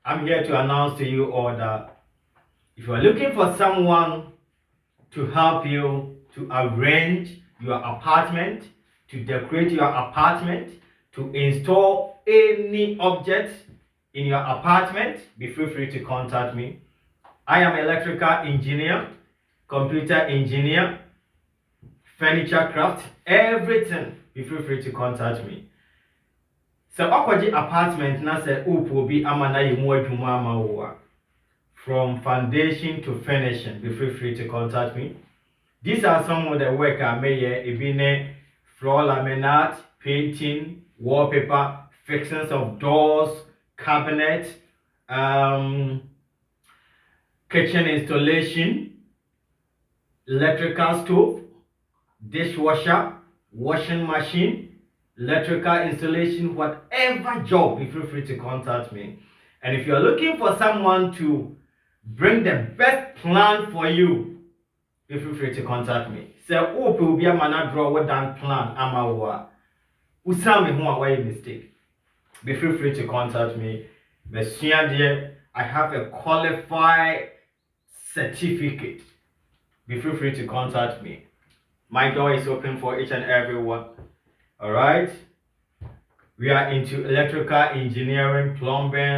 I'm here to announce to you all that if you are looking for someone to help you to arrange your apartment, to decorate your apartment, to install any object in your apartment, be free to contact me. I am electrical engineer, computer engineer, furniture craft, everything. Be free to contact me. So akwaji apartment na se upo bi amana yemu adwuma ama from foundation to finishing. Be free to contact me. These are some of the work I made here. Ebine floor laminate, painting, wallpaper, fixings of doors, cabinets, kitchen installation, electrical stove, dishwasher, washing machine, electrical installation, whatever job, be free to contact me. And if you're looking for someone to bring the best plan for you, be free to contact me. Say, oh, will be a man draw what done plan. I'm a Usami who are mistake. Be free to contact me. Monsieur, I have a qualified certificate. Be free to contact me. My door is open for each and every one. All right. We are into electrical engineering, plumbing.